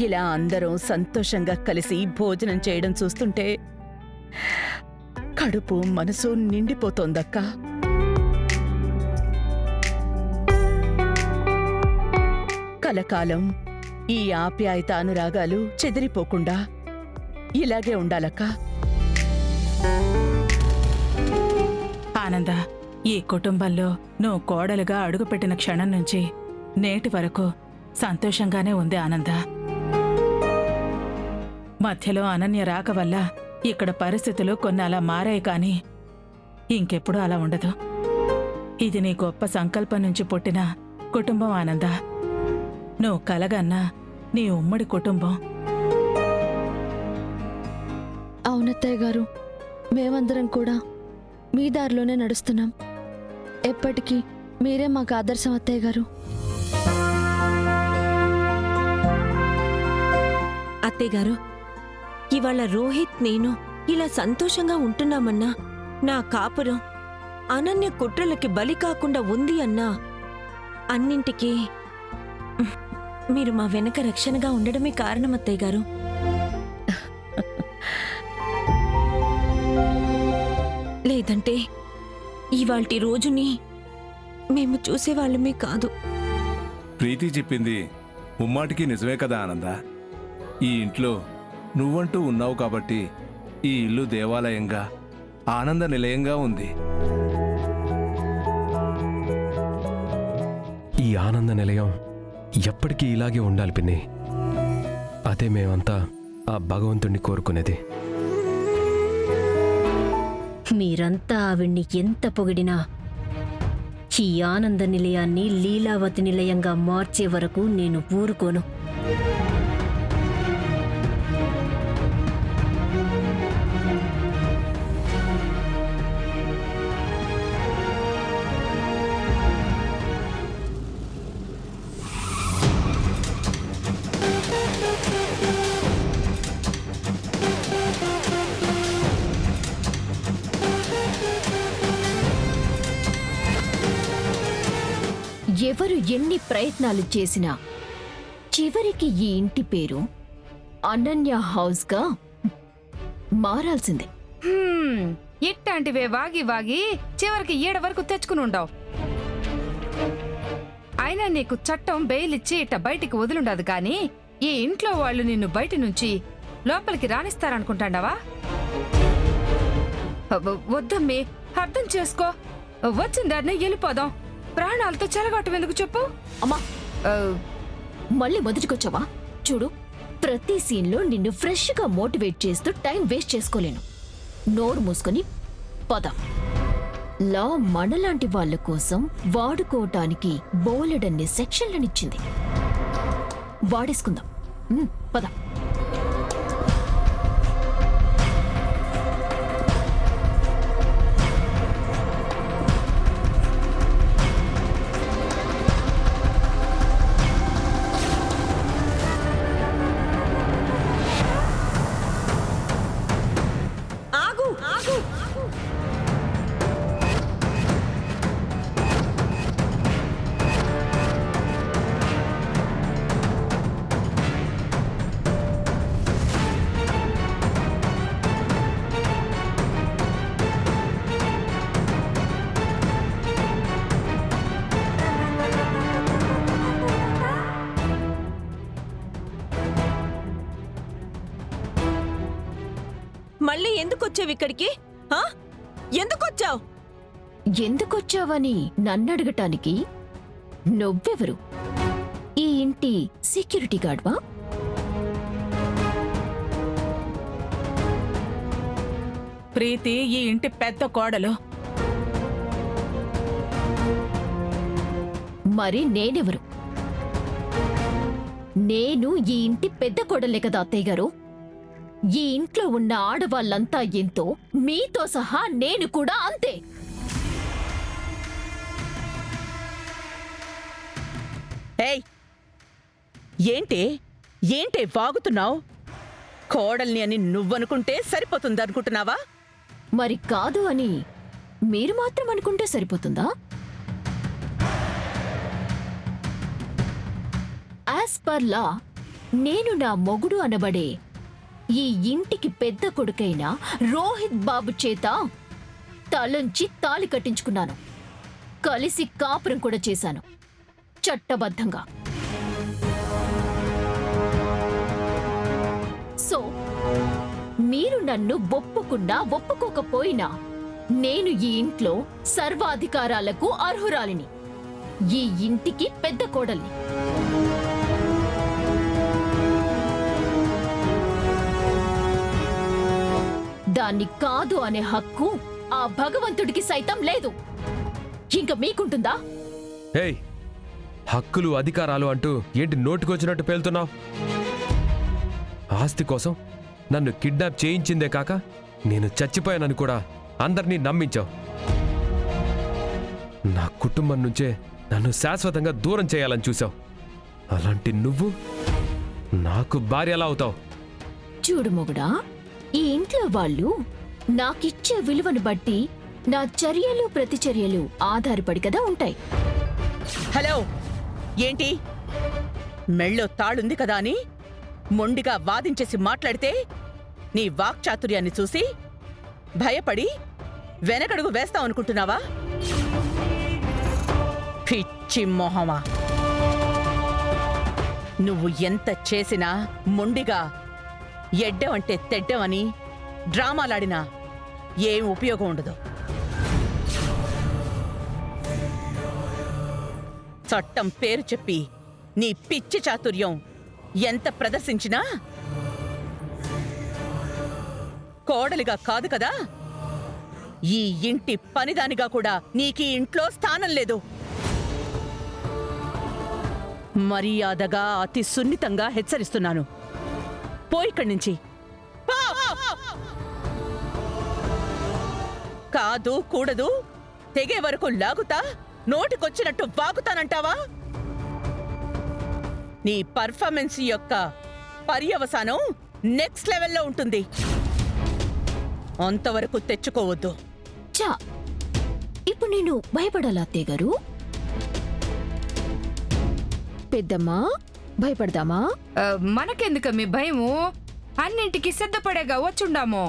ఇలా అందరం సంతోషంగా కలిసి భోజనం చేయడం చూస్తుంటే కడుపు మనసు నిండిపోతోందక్కా. కలకాలం ఈ ఆప్యాయత అనురాగాలు చెదిరిపోకుండా ఇలాగే ఉండాలక్కా. ఆనంద, ఈ కుటుంబంలో నువ్వు కోడలుగా అడుగుపెట్టిన క్షణం నుంచి నేటి వరకు సంతోషంగానే ఉంది ఆనంద. మధ్యలో అనన్య రాక వల్ల ఇక్కడ పరిస్థితులు కొన్ని అలా మారాయి, కానీ ఇంకెప్పుడు అలా ఉండదు. ఇది నీ గొప్ప సంకల్పం నుంచి పుట్టిన కుటుంబం ఆనంద. నువ్వు కలగన్నా నీ ఉమ్మడి కుటుంబం. అవునత్తయ్య గారు, మేమందరం కూడా మీ దారిలోనే నడుస్తున్నాం. ఎప్పటికీ మీరే మాకు ఆదర్శం అత్తయ్య గారు. అత్తయ్య గారు, ఇవాళ రోహిత్ నేను ఇలా సంతోషంగా ఉంటున్నామన్నా, నా కాపురం అనన్య కుట్రలకి బలి కాకుండా ఉంది అన్నా, అన్నింటికీ మీరు మా వెనక రక్షణగా ఉండడమే కారణం అత్తయ్య గారు. లేదంటే ఇవాల్టి రోజుని మేము చూసేవాళ్ళమే కాదు. ప్రీతి చెప్పింది ముమ్మాటికి నిజమే కదా ఆనంద. ఈ ఇంట్లో నువ్వంటూ ఉన్నావు కాబట్టి ఈ ఇల్లు దేవాలయంగా, ఆనంద నిలయంగా ఉంది. ఈ ఆనంద నిలయం ఎప్పటికీ ఇలాగే ఉండాలి పిన్ని. అదే మేమంతా ఆ భగవంతుణ్ణి కోరుకునేది. మీరంతా ఆవిడ్ని ఎంత పొగిడినా ఈ ఆనంద నిలయాన్ని లీలావతి నిలయంగా మార్చే వరకు నేను ఊరుకోను. ఎవరు ఎన్ని ప్రయత్నాలు చేసినా చివరికి ఈ ఇంటి పేరు అనన్య హౌస్గా మారాల్సిందే. ఇట్టాంటివే వాగి వాగి చివరికి ఏడ వరకు తెచ్చుకుని ఉండవు. అయినా నీకు చట్టం బెయిల్ ఇచ్చి ఇట్ట బయటికి వదిలుండదు, కానీ ఈ ఇంట్లో వాళ్ళు నిన్ను బయట నుంచి లోపలికి రానిస్తారనుకుంటాండావా? వద్దమ్మి, అర్థం చేసుకో. వచ్చిన దారిని వెళ్ళిపోదాం. ప్రాణాలతో చెలగొట్టం ఎందుకు చెప్పు? అమ్మా, మళ్ళీ మొదటికొచ్చావా? చూడు, ప్రతి సీన్లో నిన్ను ఫ్రెష్గా మోటివేట్ చేస్తూ టైం వేస్ట్ చేసుకోలేను. నోరు మూసుకొని పద. లా మనలాంటి వాళ్ళ కోసం వాడుకోవటానికి బోలెడన్ని సెక్షన్లనిచ్చింది. వాడేసుకుందాం. పద. మళ్ళీ ఎందుకొచ్చావు ఇక్కడికి? ఎందుకొచ్చావు? ఎందుకొచ్చావని నన్నడగటానికి నువ్వెవరు? ఈ ఇంటి సెక్యూరిటీ గార్డ్వా? ప్రీతి ఈ ఇంటి పెద్ద కోడలు. మరి నేనెవరు? నేను ఈ ఇంటి పెద్ద కోడలే కదా అత్తయ్య గారు. ఈ ఇంట్లో ఉన్న ఆడవాళ్ళంతా ఎంతో, మీతో సహా నేను కూడా అంతే. ఏయ్, ఏంటే వాగుతున్నావు? కోడల్ని అని నువ్వనుకుంటే సరిపోతుందనుకుంటున్నావా? మరి కాదు అని మీరు మాత్రం అనుకుంటే సరిపోతుందా? యాజ్ పర్ లా నేను నా మొగుడు అనబడే ఈ ఇంటికి పెద్ద కొడుకైన రోహిత్ బాబు చేత తలంచి తాళి కట్టించుకున్నాను. కలిసి కాపురం కూడా చేశాను చట్టబద్ధంగా. సో మీరు నన్ను ఒప్పుకున్నా ఒప్పుకోకపోయినా నేను ఈ ఇంట్లో సర్వాధికారాలకు అర్హురాలిని. ఈ ఇంటికి పెద్ద కోడల్ని. దాన్ని కాదు అనే హక్కు ఆ భగవంతుడికి సైతం లేదు. ఇంక మీకుంటుందా? ఏయ్, హక్కులు అధికారాలు అంటూ ఏంటి నోటికొచ్చినట్టు పేలుతున్నావు? ఆస్తి కోసం నన్ను కిడ్నాప్ చేయించిందే కాక నేను చచ్చిపోయానని కూడా అందరినీ నమ్మించావు. నా కుటుంబం నుంచే నన్ను శాశ్వతంగా దూరం చేయాలని చూసావు. అలాంటి నువ్వు నాకు భార్య ఎలా అవుతావు? చూడు మొగుడా, ఈ ఇంట్లో వాళ్ళు నాకిచ్చే విలువను బట్టి నా చర్యలు ప్రతిచర్యలు ఆధారపడి కదా ఉంటాయి. హలో, ఏంటి మెళ్ళో తాళుంది కదా అని మొండిగా వాదించేసి మాట్లాడితే నీ వాక్చాతుర్యాన్ని చూసి భయపడి వెనకడుగు వేస్తావనుకుంటున్నావా? పిచ్చి మొహమా, నువ్వు ఎంత చేసినా మొండిగా ఎడ్డవంటే తెడ్డవని డ్రామాలాడినా ఏం ఉపయోగం ఉండదు. చట్టం పేరు చెప్పి నీ పిచ్చి చాతుర్యం ఎంత ప్రదర్శించినా కోడలిగా కాదు కదా, ఈ ఇంటి పనిదానిగా కూడా నీకీ ఇంట్లో స్థానం లేదు. మర్యాదగా అతి సున్నితంగా హెచ్చరిస్తున్నాను, పో ఇక్కడి నుంచి. పో! కాదు కూడదు తెగే వరకు లాగుతా, నోటికొచ్చినట్టు వాగుతానంటావా? నీ పర్ఫార్మెన్స్ యొక్క పర్యవసానం నెక్స్ట్ లెవెల్లో ఉంటుంది. అంతవరకు తెచ్చుకోవద్దు. చా, ఇప్పుడు నేను భయపడాలా అత్తయ్య గారు? పెద్దమ్మా, భయపడదామా? మనకెందుక మీ భయము? అన్నింటికి సిద్ధపడేగా వచ్చుండాము.